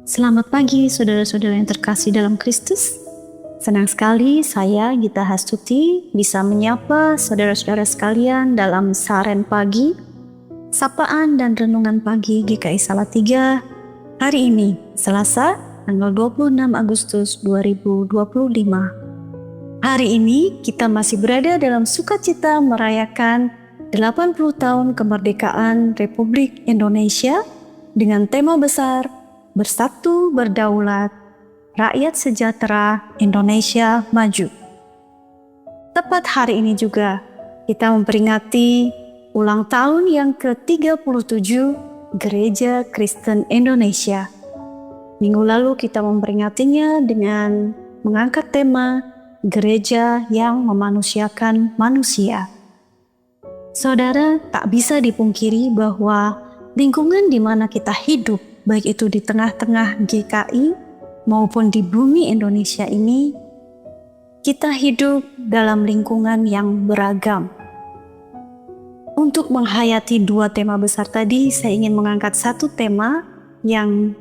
Selamat pagi saudara-saudara yang terkasih dalam Kristus. Senang sekali saya Gita Hastuti bisa menyapa saudara-saudara sekalian dalam Saren Pagi, Sapaan dan Renungan Pagi GKI Salatiga hari ini, Selasa, tanggal 26 Agustus 2025. Hari ini kita masih berada dalam sukacita merayakan 80 tahun kemerdekaan Republik Indonesia dengan tema besar Bersatu Berdaulat, Rakyat Sejahtera, Indonesia Maju. Tepat hari ini juga kita memperingati ulang tahun yang ke-37 Gereja Kristen Indonesia. Minggu lalu kita memperingatinya dengan mengangkat tema Gereja yang Memanusiakan Manusia. Saudara, tak bisa dipungkiri bahwa lingkungan di mana kita hidup, baik itu di tengah-tengah GKI maupun di bumi Indonesia ini, kita hidup dalam lingkungan yang beragam. Untuk menghayati dua tema besar tadi, saya ingin mengangkat satu tema yang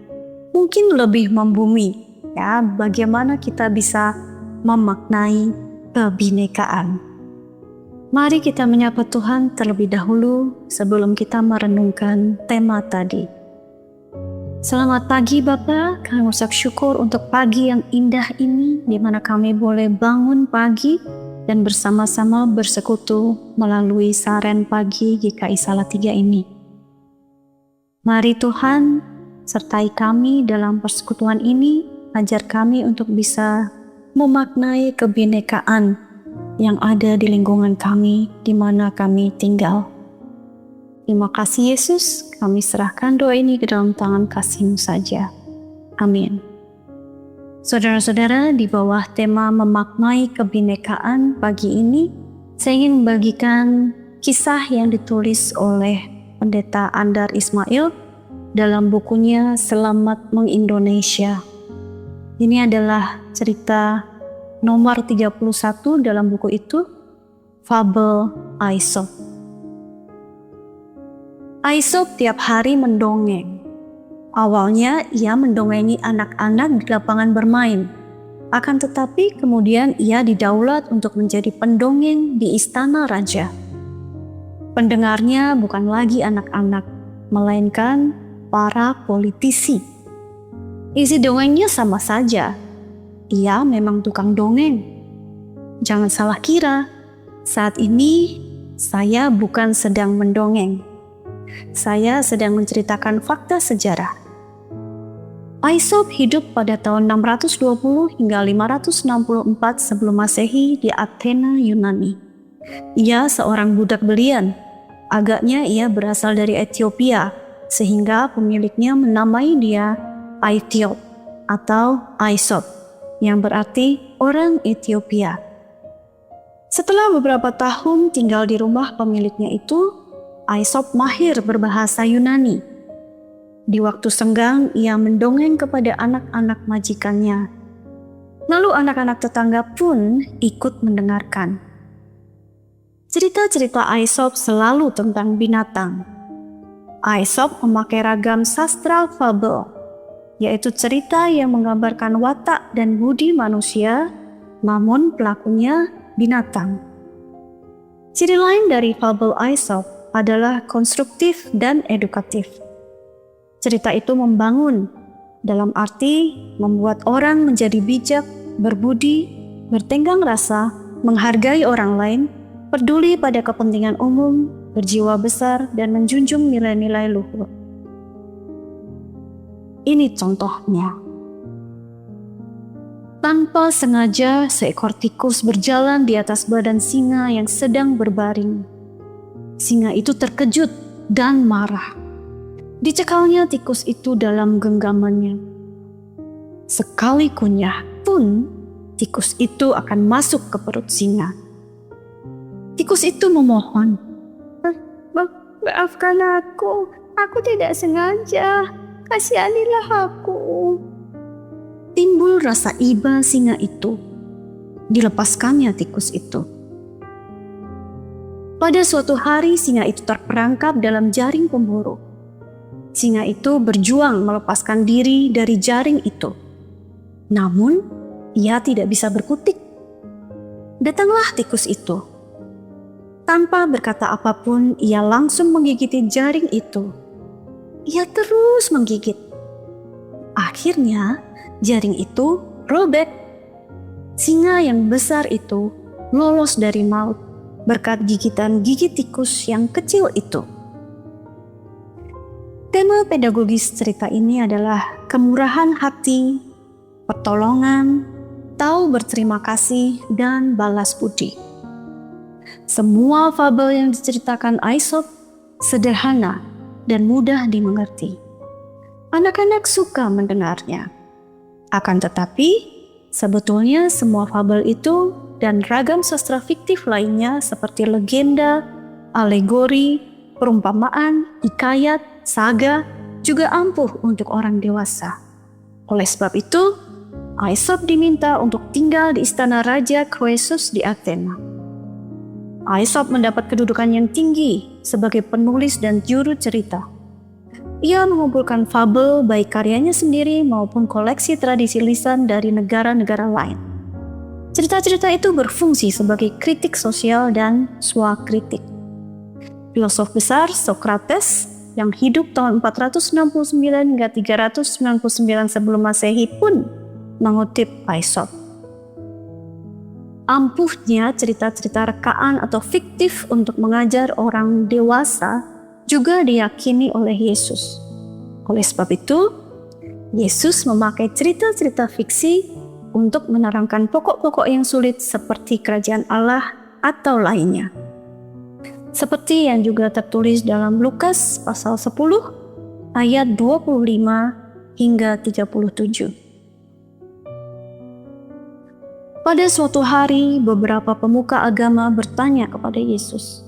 mungkin lebih membumi, ya, bagaimana kita bisa memaknai kebinekaan. Mari kita menyapa Tuhan terlebih dahulu sebelum kita merenungkan tema tadi. Selamat pagi Bapak, kami ucap syukur untuk pagi yang indah ini di mana kami boleh bangun pagi dan bersama-sama bersekutu melalui Saren Pagi GKI Salatiga ini. Mari Tuhan sertai kami dalam persekutuan ini, ajar kami untuk bisa memaknai kebinekaan yang ada di lingkungan kami di mana kami tinggal. Terima kasih Yesus, kami serahkan doa ini ke dalam tangan kasih-Mu saja. Amin. Saudara-saudara, di bawah tema memaknai kebinekaan pagi ini, saya ingin membagikan kisah yang ditulis oleh Pendeta Andar Ismail dalam bukunya Selamat Meng-Indonesia. Ini adalah cerita nomor 31 dalam buku itu, Fabel Aesop. Aesop tiap hari mendongeng. Awalnya ia mendongengi anak-anak di lapangan bermain. Akan tetapi kemudian ia didaulat untuk menjadi pendongeng di istana raja. Pendengarnya bukan lagi anak-anak, melainkan para politisi. Isi dongengnya sama saja. Ia memang tukang dongeng. Jangan salah kira, saat ini saya bukan sedang mendongeng. Saya sedang menceritakan fakta sejarah. Aesop hidup pada tahun 620 hingga 564 sebelum Masehi di Athena, Yunani. Ia seorang budak belian. Agaknya ia berasal dari Ethiopia, sehingga pemiliknya menamai dia Aethiop atau Aesop, yang berarti orang Ethiopia. Setelah beberapa tahun tinggal di rumah pemiliknya itu, Aesop mahir berbahasa Yunani. Di waktu senggang, ia mendongeng kepada anak-anak majikannya. Lalu anak-anak tetangga pun ikut mendengarkan. Cerita-cerita Aesop selalu tentang binatang. Aesop memakai ragam sastra fabel, yaitu cerita yang menggambarkan watak dan budi manusia, namun pelakunya binatang. Ciri lain dari fabel Aesop adalah konstruktif dan edukatif. Cerita itu membangun, dalam arti membuat orang menjadi bijak, berbudi, bertenggang rasa, menghargai orang lain, peduli pada kepentingan umum, berjiwa besar, dan menjunjung nilai-nilai luhur. Ini contohnya. Tanpa sengaja, seekor tikus berjalan di atas badan singa yang sedang berbaring. Singa itu terkejut dan marah. Dicekalnya tikus itu dalam genggamannya. Sekali kunyah pun, tikus itu akan masuk ke perut singa. Tikus itu memohon, "Maafkan aku tidak sengaja, kasihanilah aku." Timbul rasa iba singa itu. Dilepaskannya tikus itu. Pada suatu hari singa itu terperangkap dalam jaring pemburu. Singa itu berjuang melepaskan diri dari jaring itu. Namun, ia tidak bisa berkutik. Datanglah tikus itu. Tanpa berkata apapun, ia langsung menggigiti jaring itu. Ia terus menggigit. Akhirnya, jaring itu robek. Singa yang besar itu lolos dari maut berkat gigitan gigi tikus yang kecil itu. Tema pedagogis cerita ini adalah kemurahan hati, pertolongan, tahu berterima kasih, dan balas budi. Semua fabel yang diceritakan Aesop sederhana dan mudah dimengerti. Anak-anak suka mendengarnya. Akan tetapi, sebetulnya semua fabel itu dan ragam sastra fiktif lainnya seperti legenda, alegori, perumpamaan, hikayat, saga juga ampuh untuk orang dewasa. Oleh sebab itu, Aesop diminta untuk tinggal di istana Raja Croesus di Athena. Aesop mendapat kedudukan yang tinggi sebagai penulis dan juru cerita. Ia mengumpulkan fabel baik karyanya sendiri maupun koleksi tradisi lisan dari negara-negara lain. Cerita-cerita itu berfungsi sebagai kritik sosial dan swakritik. Filosof besar Socrates yang hidup tahun 469 hingga 399 sebelum Masehi pun mengutip Aesop. Ampuhnya cerita-cerita rekaan atau fiktif untuk mengajar orang dewasa juga diyakini oleh Yesus. Oleh sebab itu, Yesus memakai cerita-cerita fiksi untuk menerangkan pokok-pokok yang sulit seperti kerajaan Allah atau lainnya. Seperti yang juga tertulis dalam Lukas pasal 10 ayat 25 hingga 37. Pada suatu hari, beberapa pemuka agama bertanya kepada Yesus,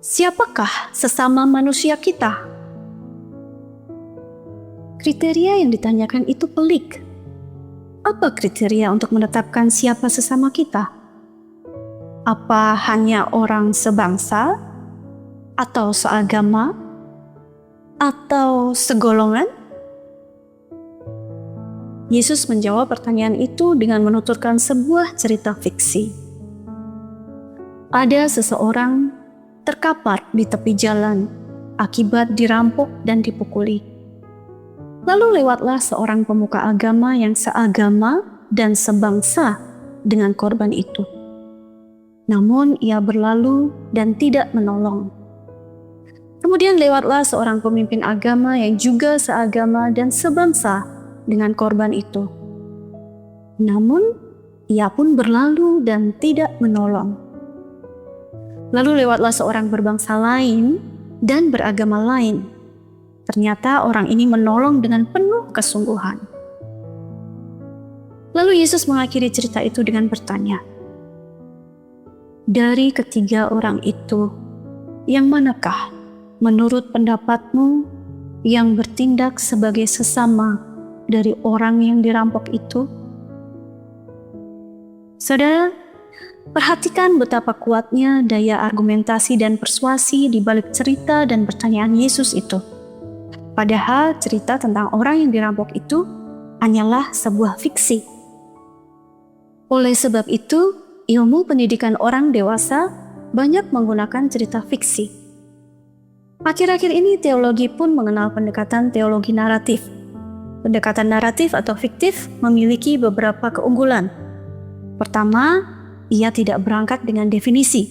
"Siapakah sesama manusia kita?" Kriteria yang ditanyakan itu pelik. Apa kriteria untuk menetapkan siapa sesama kita? Apa hanya orang sebangsa? Atau seagama? Atau segolongan? Yesus menjawab pertanyaan itu dengan menuturkan sebuah cerita fiksi. Ada seseorang terkapar di tepi jalan akibat dirampok dan dipukuli. Lalu lewatlah seorang pemuka agama yang seagama dan sebangsa dengan korban itu. Namun ia berlalu dan tidak menolong. Kemudian lewatlah seorang pemimpin agama yang juga seagama dan sebangsa dengan korban itu. Namun ia pun berlalu dan tidak menolong. Lalu lewatlah seorang berbangsa lain dan beragama lain. Ternyata orang ini menolong dengan penuh kesungguhan. Lalu Yesus mengakhiri cerita itu dengan bertanya, "Dari ketiga orang itu, yang manakah menurut pendapatmu yang bertindak sebagai sesama dari orang yang dirampok itu?" Saudara, perhatikan betapa kuatnya daya argumentasi dan persuasi di balik cerita dan pertanyaan Yesus itu. Padahal cerita tentang orang yang dirampok itu hanyalah sebuah fiksi. Oleh sebab itu, ilmu pendidikan orang dewasa banyak menggunakan cerita fiksi. Akhir-akhir ini teologi pun mengenal pendekatan teologi naratif. Pendekatan naratif atau fiktif memiliki beberapa keunggulan. Pertama, ia tidak berangkat dengan definisi,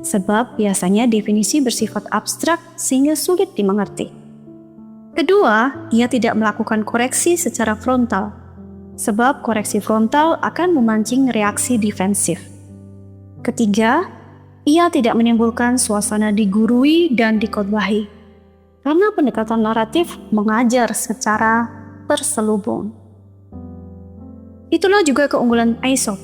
sebab biasanya definisi bersifat abstrak sehingga sulit dimengerti. Kedua, ia tidak melakukan koreksi secara frontal, sebab koreksi frontal akan memancing reaksi defensif. Ketiga, ia tidak menimbulkan suasana digurui dan dikhotbahi, karena pendekatan naratif mengajar secara terselubung. Itulah juga keunggulan Aesop,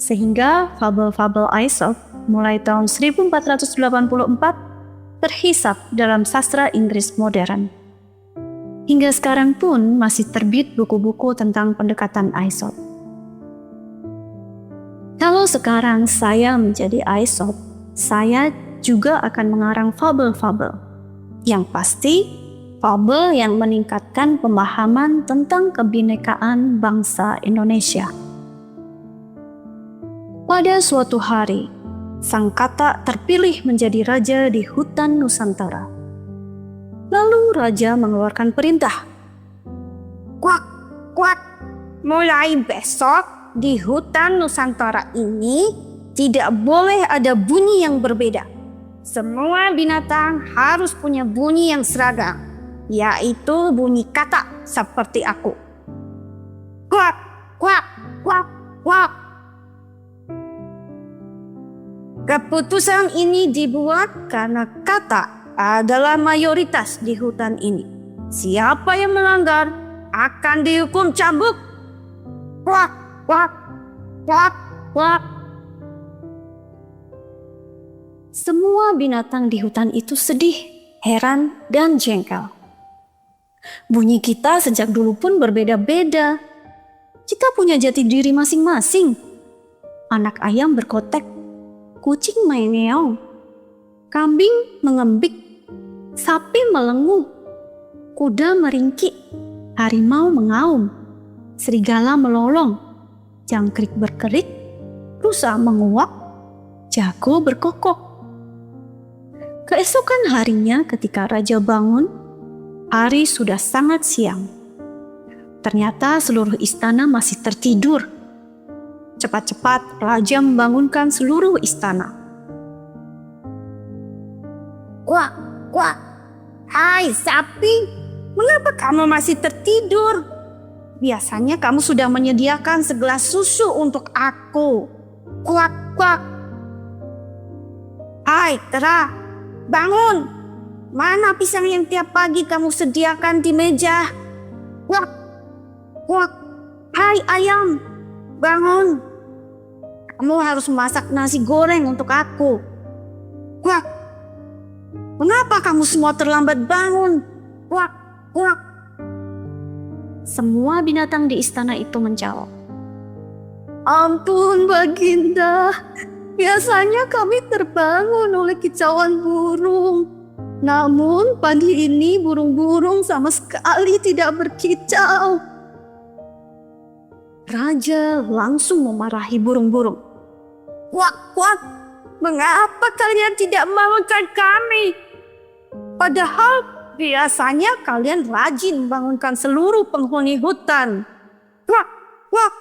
sehingga fabel-fabel Aesop mulai tahun 1484 terhisap dalam sastra Inggris modern. Hingga sekarang pun masih terbit buku-buku tentang pendekatan Aesop. Kalau sekarang saya menjadi Aesop, saya juga akan mengarang fabel-fabel. Yang pasti, fabel yang meningkatkan pemahaman tentang kebinekaan bangsa Indonesia. Pada suatu hari, sang katak terpilih menjadi raja di hutan Nusantara. Lalu raja mengeluarkan perintah. Kuak, kuak, mulai besok di hutan Nusantara ini tidak boleh ada bunyi yang berbeda. Semua binatang harus punya bunyi yang seragam, yaitu bunyi katak seperti aku. Kuak, kuak, kuak, kuak. Keputusan ini dibuat karena katak adalah mayoritas di hutan ini. Siapa yang melanggar akan dihukum cambuk. Kuak, kuak, kuak, kuak. Semua binatang di hutan itu sedih, heran, dan jengkel. Bunyi kita sejak dulu pun berbeda-beda. Kita punya jati diri masing-masing. Anak ayam berkotek, kucing meow, kambing mengembik, sapi melenguh, kuda meringkik, harimau mengaum, serigala melolong, jangkrik berkerik, rusa menguak, jago berkokok. Keesokan harinya ketika raja bangun, hari sudah sangat siang. Ternyata seluruh istana masih tertidur. Cepat-cepat raja membangunkan seluruh istana. Kuak, kuak. Hai sapi, mengapa kamu masih tertidur? Biasanya kamu sudah menyediakan segelas susu untuk aku. Kuak, kuak. Hai tera, bangun. Mana pisang yang tiap pagi kamu sediakan di meja? Kuak, kuak. Hai ayam, bangun. Kamu harus masak nasi goreng untuk aku. Kuak. Mengapa kamu semua terlambat bangun? Kuak, kuak. Semua binatang di istana itu menjawab. Ampun Baginda, biasanya kami terbangun oleh kicauan burung. Namun pagi ini burung-burung sama sekali tidak berkicau. Raja langsung memarahi burung-burung. Kuak, kuak, mengapa kalian tidak membangunkan kami? Padahal biasanya kalian rajin membangunkan seluruh penghuni hutan. Kuak, kuak.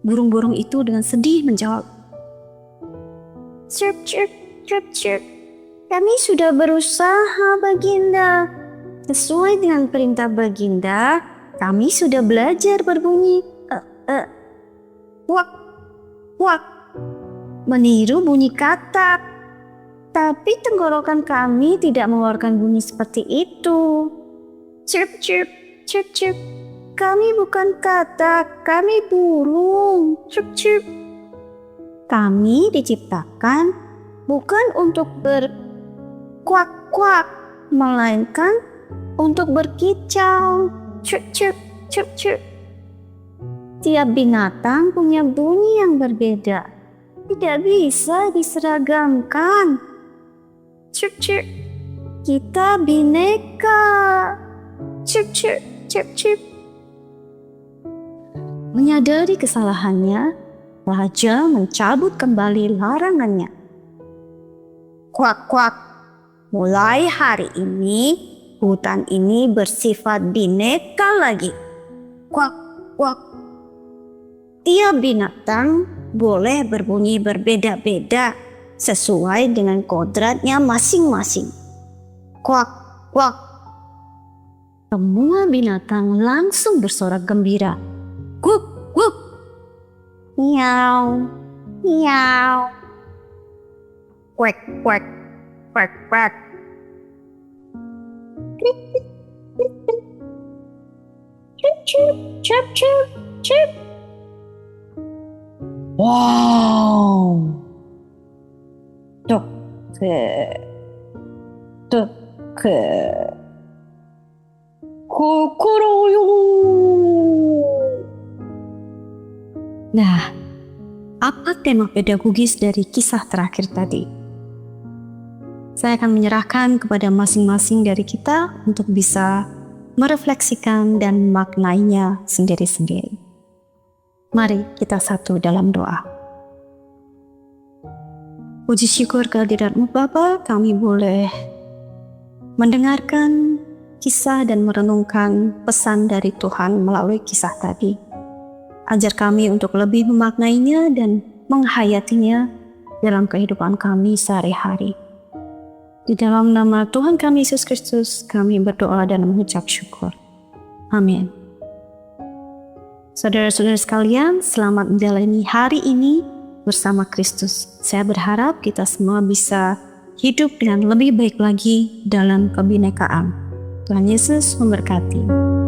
Burung-burung itu dengan sedih menjawab. Chirp, chirp, chirp, chirp. Kami sudah berusaha, Baginda. Sesuai dengan perintah Baginda, kami sudah belajar berbunyi. Kuak, kuak. Meniru bunyi katak. Tapi tenggorokan kami tidak mengeluarkan bunyi seperti itu. Chirp, chirp, chirp, chirp. Kami bukan katak, kami burung. Chirp, chirp. Kami diciptakan bukan untuk berkuak-kuak, melainkan untuk berkicau. Chirp, chirp, chirp, chirp. Tiap binatang punya bunyi yang berbeda. Tidak bisa diseragamkan. Chirp, chirp. Kita bineka. Chirp, chirp, chirp, chirp. Menyadari kesalahannya, raja mencabut kembali larangannya. Kuak, kuak. Mulai hari ini, hutan ini bersifat bineka lagi. Kuak, kuak. Tiap binatang boleh berbunyi berbeda-beda sesuai dengan kodratnya masing-masing. Kuak, kuak. Semua binatang langsung bersorak gembira. Guk, guk. Miau, miau. Kuek, kuek, kuek, kuek. Krik, krik, krik, krik. Chirp, chirp, chirp, chirp, chirp. Wow. Toke. Toke. Kokoro yo. Nah, apa tema pedagogis dari kisah terakhir tadi? Saya akan menyerahkan kepada masing-masing dari kita untuk bisa merefleksikan dan memaknainya sendiri-sendiri. Mari kita satu dalam doa. Puji syukur kehadirat-Mu Bapa, kami boleh mendengarkan kisah dan merenungkan pesan dari Tuhan melalui kisah tadi. Ajar kami untuk lebih memaknainya dan menghayatinya dalam kehidupan kami sehari-hari. Di dalam nama Tuhan kami Yesus Kristus, kami berdoa dan mengucap syukur. Amin. Saudara-saudara sekalian, selamat menjalani hari ini bersama Kristus. Saya berharap kita semua bisa hidup dengan lebih baik lagi dalam kebinekaan. Tuhan Yesus memberkati.